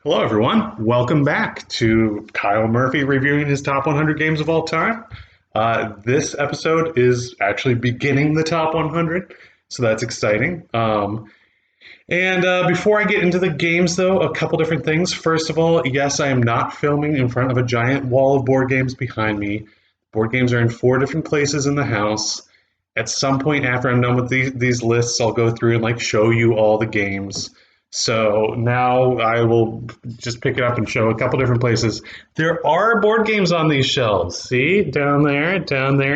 Hello, everyone. Welcome back to Kyle Murphy reviewing his top 100 games of all time. This episode is actually beginning the top 100, so that's exciting. And before I get into the games, though, a couple different things. First of all, yes, I am not filming in front of a giant wall of board games behind me. Board games are in four different places in the house. At some point after I'm done with these lists, I'll go through and show you all the games. So now I will just pick it up and show a couple different places. There are board games on these shelves. See, down there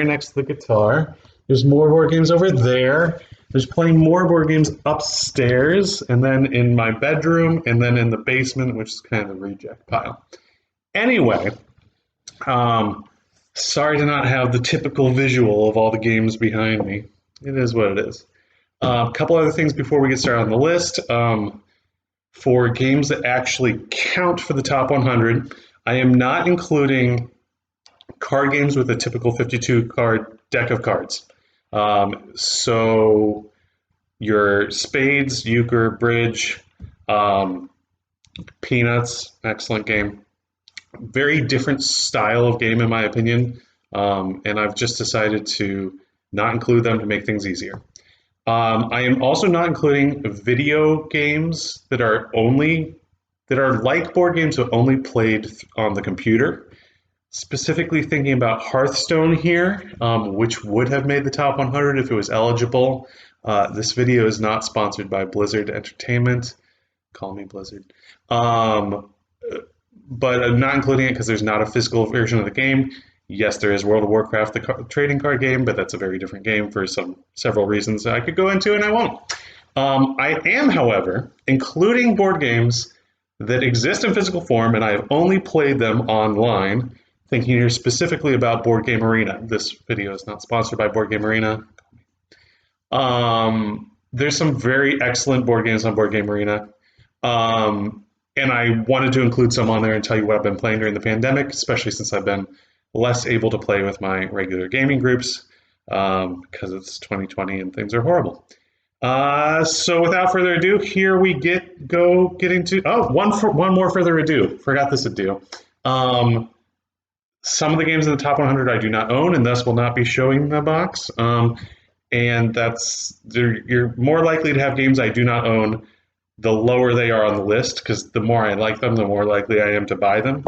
next to the guitar. There's more board games over there. There's plenty more board games upstairs, and then in my bedroom, and then in the basement, which is kind of the reject pile. Anyway, um, sorry to not have the typical visual of all the games behind me. It is what it is. A couple other things before we get started on the list. For games that actually count for the top 100, I am not including card games with a typical 52 card deck of cards. So your spades, euchre, bridge, peanuts, excellent game. Very different style of game in my opinion, and I've just decided to not include them to make things easier. I am also not including video games that are like board games but only played on the computer. Specifically thinking about Hearthstone here, which would have made the top 100 if it was eligible. This video is not sponsored by Blizzard Entertainment. Call me Blizzard. But I'm not including it because there's not a physical version of the game. Yes, there is World of Warcraft, the trading card game, but that's a very different game for several reasons that I could go into, and I won't. I am, however, including board games that exist in physical form, and I have only played them online, thinking here specifically about Board Game Arena. This video is not sponsored by Board Game Arena. There's some very excellent board games on Board Game Arena. And I wanted to include some on there and tell you what I've been playing during the pandemic, especially since I've been less able to play with my regular gaming groups because it's 2020 and things are horrible. So without further ado, here we get into one more further ado. Forgot this ado. Some of the games in the top 100 I do not own, and thus will not be showing the box. And you're more likely to have games I do not own the lower they are on the list, because the more I like them, the more likely I am to buy them.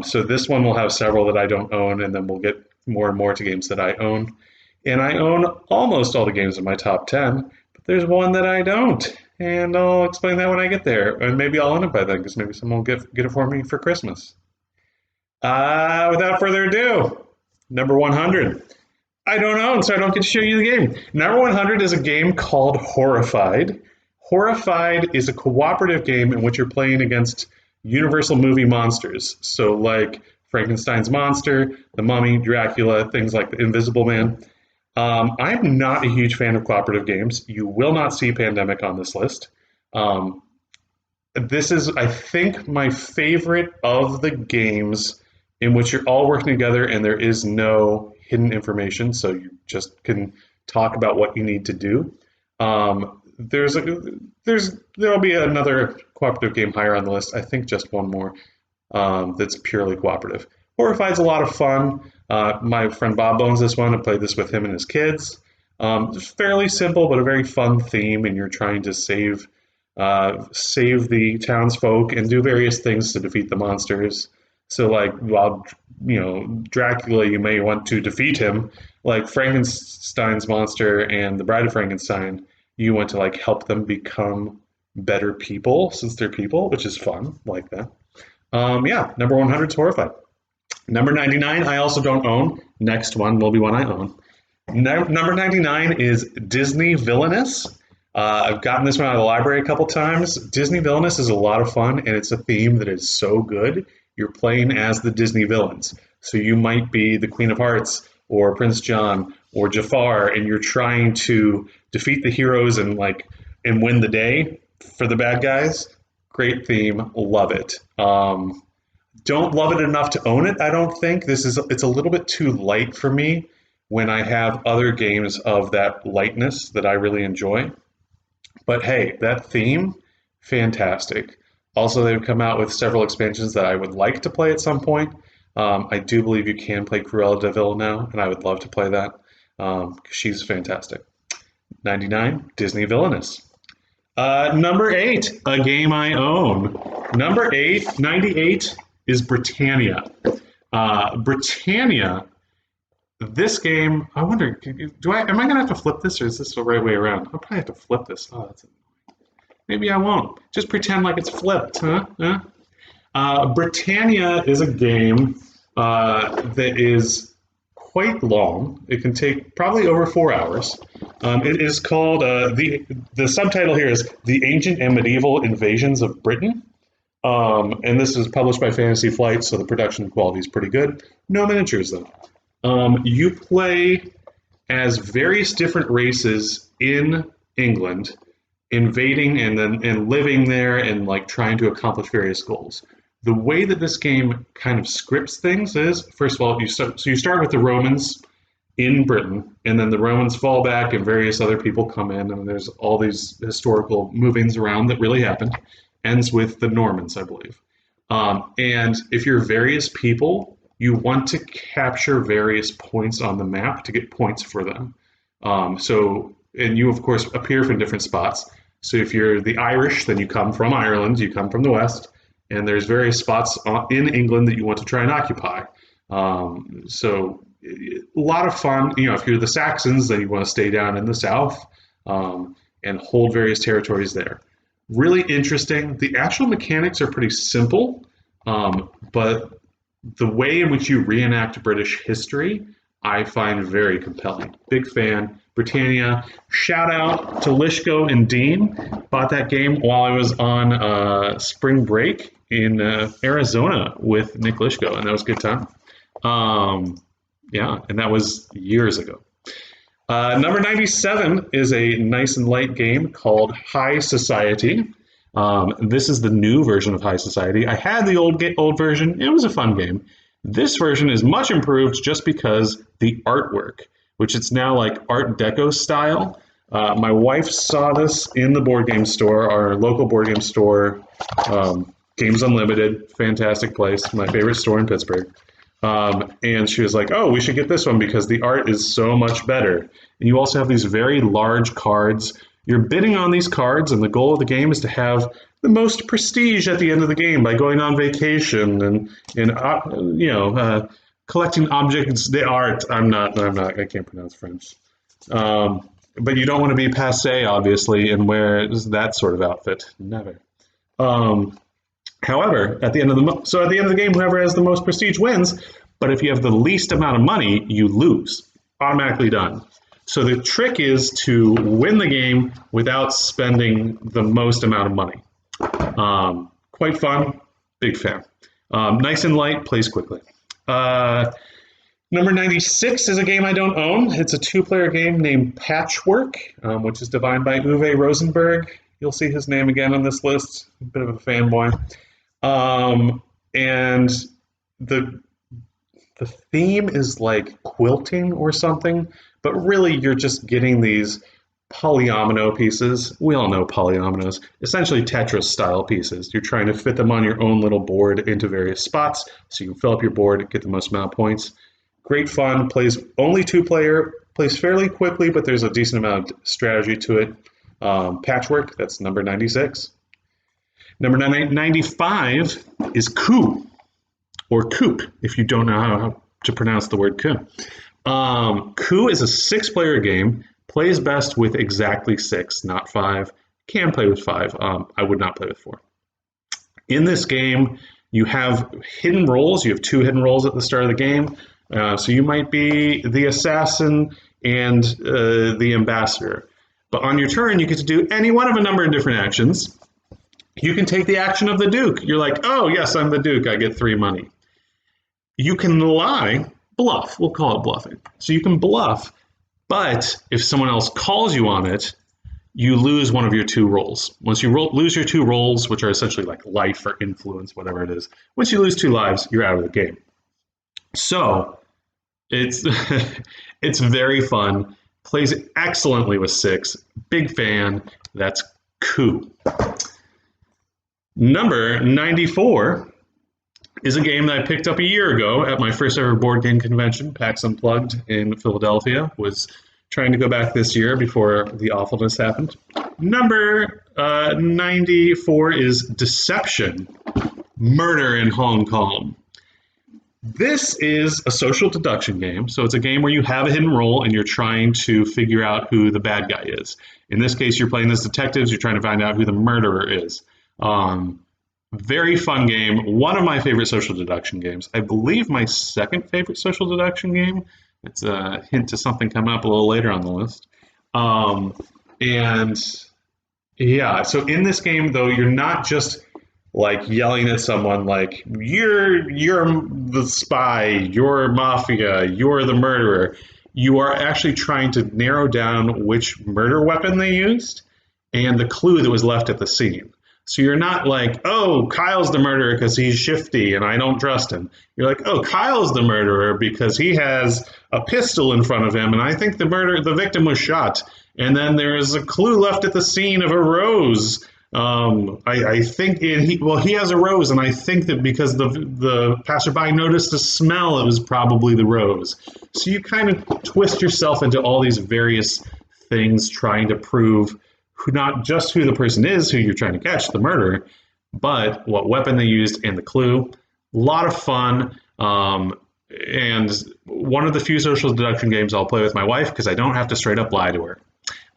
So this one will have several that I don't own, and then we'll get more and more to games that I own. And I own almost all the games in my top 10, but there's one that I don't. And I'll explain that when I get there. And maybe I'll own it by then, because maybe someone will get it for me for Christmas. Without further ado, number 100. I don't own, so I don't get to show you the game. Number 100 is a game called Horrified. Horrified is a cooperative game in which you're playing against Universal movie monsters. So like Frankenstein's monster, the Mummy, Dracula, things like the Invisible Man. I'm not a huge fan of cooperative games. You will not see Pandemic on this list. This is, I think, my favorite of the games in which you're all working together and there is no hidden information, so you just can talk about what you need to do. There'll be another cooperative game higher on the list. I think just one more that's purely cooperative. Horrified's a lot of fun. My friend Bob owns this one. I played this with him and his kids. It's fairly simple, but a very fun theme, and you're trying to save the townsfolk and do various things to defeat the monsters. So, while Dracula, you may want to defeat him. Like Frankenstein's monster and the Bride of Frankenstein, you want to help them become better people since they're people, which is fun, like that. Number 100 is Horrified. Number 99, I also don't own. Next one will be one I own. Number 99 is Disney Villainous. I've gotten this one out of the library a couple times. Disney Villainous is a lot of fun, and it's a theme that is so good. You're playing as the Disney villains. So you might be the Queen of Hearts or Prince John or Jafar, and you're trying to defeat the heroes and win the day for the bad guys. Great theme, love it. Don't love it enough to own it, I don't think. It's a little bit too light for me when I have other games of that lightness that I really enjoy. But hey, that theme, fantastic. Also, they've come out with several expansions that I would like to play at some point. I do believe you can play Cruella de Vil now, and I would love to play that. She's fantastic. 99, Disney Villainous. Number 8, a game I own. Number 8, 98, is Britannia. Britannia, this game, I wonder, am I going to have to flip this, or is this the right way around? I'll probably have to flip this. Oh, that's annoying. Maybe I won't. Just pretend like it's flipped, huh? Britannia is a game that is quite long. It can take probably over 4 hours. It is called, the subtitle here is The Ancient and Medieval Invasions of Britain. And this is published by Fantasy Flight, so the production quality is pretty good. No miniatures, though. You play as various different races in England, invading and living there and like trying to accomplish various goals. The way that this game kind of scripts things is, first of all, you start with the Romans in Britain, and then the Romans fall back and various other people come in, and there's all these historical movings around that really happened. Ends with the Normans, I believe. And if you're various people, you want to capture various points on the map to get points for them. And you, of course, appear from different spots. So if you're the Irish, then you come from Ireland, you come from the West, and there's various spots in England that you want to try and occupy. So a lot of fun. If you're the Saxons, then you want to stay down in the south and hold various territories there. Really interesting. The actual mechanics are pretty simple, but the way in which you reenact British history, I find very compelling. Big fan. Britannia. Shout out to Lishko and Dean. Bought that game while I was on spring break in Arizona with Nick Lishko, and that was a good time. Yeah, and that was years ago. Number 97 is a nice and light game called High Society. This is the new version of High Society. I had the old version. It was a fun game. This version is much improved just because the artwork, which it's now like Art Deco style. My wife saw this in the board game store, our local board game store, Games Unlimited, fantastic place, my favorite store in Pittsburgh. And she was like, oh, we should get this one because the art is so much better. And you also have these very large cards. You're bidding on these cards, and the goal of the game is to have the most prestige at the end of the game by going on vacation and collecting objects d'art. I can't pronounce French. But you don't want to be passé, obviously, and wear that sort of outfit. Never. However, at the end of the game, whoever has the most prestige wins. But if you have the least amount of money, you lose. Automatically done. So the trick is to win the game without spending the most amount of money. Quite fun. Big fan. Nice and light. Plays quickly. Number 96 is a game I don't own. It's a two-player game named Patchwork, which is designed by Uwe Rosenberg. You'll see his name again on this list. A bit of a fanboy. And the theme is like quilting or something, but really you're just getting these polyomino pieces. We all know polyominoes, essentially Tetris style pieces. You're trying to fit them on your own little board into various spots so you can fill up your board, get the most amount of points. Great fun, plays only two-player, plays fairly quickly, but there's a decent amount of strategy to it. Patchwork, that's number 96. Number 95 is Coup, or Coop, if you don't know how to pronounce the word coup. Coup is a six-player game, plays best with exactly six, not five. Can play with five. I would not play with four. In this game, you have hidden roles. You have two hidden roles at the start of the game. So you might be the assassin and the ambassador. But on your turn, you get to do any one of a number of different actions. You can take the action of the Duke. You're like, oh, yes, I'm the Duke. I get 3 money. You can bluff. We'll call it bluffing. So you can bluff, but if someone else calls you on it, you lose one of your 2 rolls. Once you lose your 2 rolls, which are essentially like life or influence, whatever it is, once you lose 2 lives, you're out of the game. So it's it's very fun. Plays excellently with 6. Big fan. That's Coup. Number 94 is a game that I picked up a year ago at my first ever board game convention, PAX Unplugged in Philadelphia. Was trying to go back this year before the awfulness happened. Number 94 is Deception, Murder in Hong Kong. This is a social deduction game, so it's a game where you have a hidden role and you're trying to figure out who the bad guy is. In this case, you're playing as detectives, you're trying to find out who the murderer is. Very fun game. One of my favorite social deduction games. I believe my second favorite social deduction game. It's a hint to something coming up a little later on the list. And yeah, so in this game, though, you're not just like yelling at someone like you're the spy, you're mafia, you're the murderer. You are actually trying to narrow down which murder weapon they used and the clue that was left at the scene. So you're not like, oh, Kyle's the murderer because he's shifty and I don't trust him. You're like, oh, Kyle's the murderer because he has a pistol in front of him and I think the victim was shot. And then there is a clue left at the scene of a rose. I think he has a rose, and I think that because the passerby noticed the smell, it was probably the rose. So you kind of twist yourself into all these various things, trying to prove not just who the person is who you're trying to catch, the murderer, but what weapon they used and the clue. A lot of fun. And one of the few social deduction games I'll play with my wife because I don't have to straight up lie to her.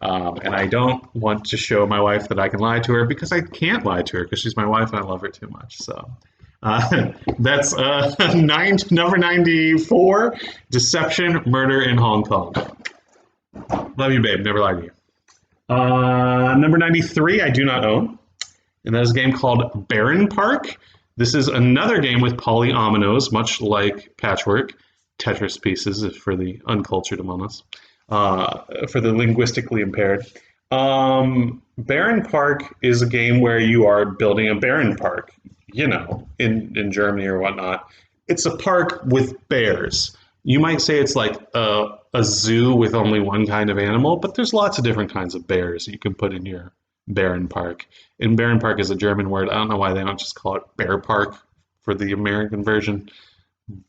And I don't want to show my wife that I can lie to her because I can't lie to her because she's my wife and I love her too much. So that's number 94, Deception, Murder in Hong Kong. Love you, babe. Never lie to you. Number 93, I do not own. And that is a game called Baron Park. This is another game with polyominoes, much like Patchwork. Tetris pieces for the uncultured among us. For the linguistically impaired. Baron Park is a game where you are building a Baron Park, in Germany or whatnot. It's a park with bears. You might say it's like a zoo with only one kind of animal, but there's lots of different kinds of bears you can put in your Baron Park. And Baron Park is a German word. I don't know why they don't just call it Bear Park for the American version,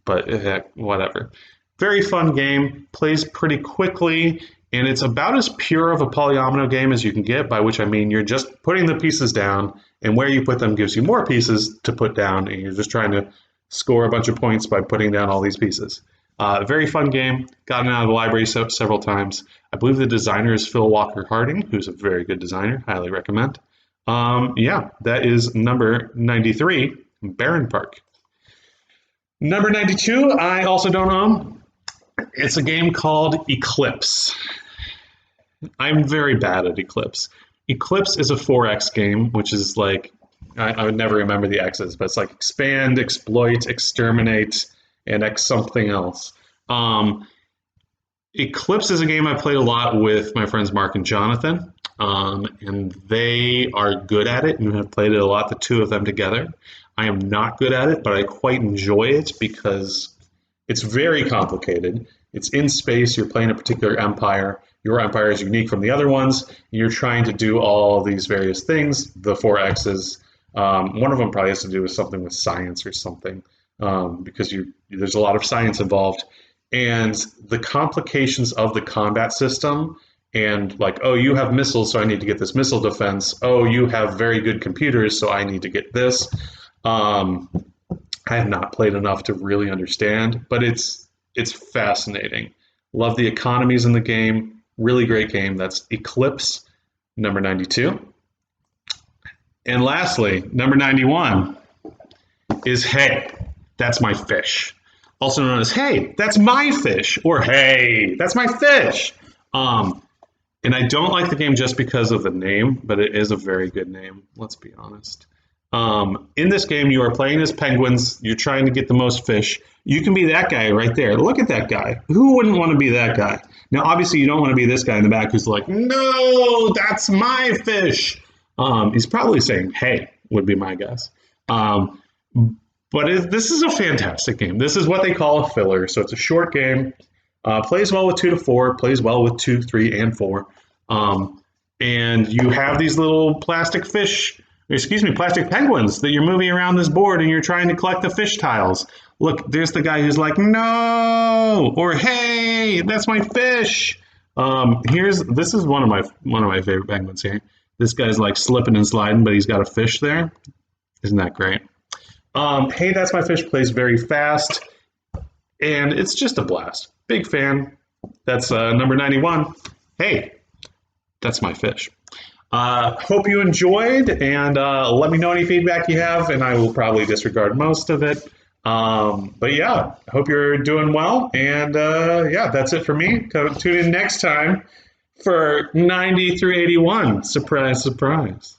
but heck, whatever. Very fun game, plays pretty quickly, and it's about as pure of a polyomino game as you can get, by which I mean you're just putting the pieces down, and where you put them gives you more pieces to put down, and you're just trying to score a bunch of points by putting down all these pieces. Very fun game, gotten out of the library several times. I believe the designer is Phil Walker Harding, who's a very good designer, highly recommend. Yeah, that is number 93, Baron Park. Number 92, I also don't own. It's a game called Eclipse. I'm very bad at Eclipse. Eclipse is a 4X game, which is like, I would never remember the X's, but it's like expand, exploit, exterminate, and X something else. Eclipse is a game I played a lot with my friends Mark and Jonathan, and they are good at it and have played it a lot, the two of them together. I am not good at it, but I quite enjoy it because it's very complicated. It's in space. You're playing a particular empire. Your empire is unique from the other ones. You're trying to do all these various things, the 4Xs. One of them probably has to do with something with science or something, because there's a lot of science involved. And the complications of the combat system, and like, oh, you have missiles, so I need to get this missile defense. Oh, you have very good computers, so I need to get this. I have not played enough to really understand, but it's fascinating. Love the economies in the game. Really great game. That's Eclipse, number 92. And lastly, number 91 is Hey, That's My Fish. Also known as Hey, That's My Fish, or Hey, That's My Fish. And I don't like the game just because of the name, but it is a very good name, let's be honest. In this game, you are playing as penguins. You're trying to get the most fish. You can be that guy right there. Look at that guy. Who wouldn't want to be that guy? Now, obviously, you don't want to be this guy in the back who's like, no, that's my fish. He's probably saying, hey, would be my guess. But this is a fantastic game. This is what they call a filler. So it's a short game. Plays well with 2 to 4. Plays well with 2, 3, and 4. And you have these little plastic fish excuse me, plastic penguins that you're moving around this board and you're trying to collect the fish tiles. Look, there's the guy who's like, no, or hey, that's my fish. This is one of my favorite penguins here. This guy's like slipping and sliding, but he's got a fish there. Isn't that great? Hey, That's My Fish plays very fast, and it's just a blast. Big fan. That's number 91. Hey, That's My Fish. Hope you enjoyed, and let me know any feedback you have, and I will probably disregard most of it. But yeah, I hope you're doing well, and yeah, that's it for me. Tune in next time for 90 through 81. Surprise, surprise.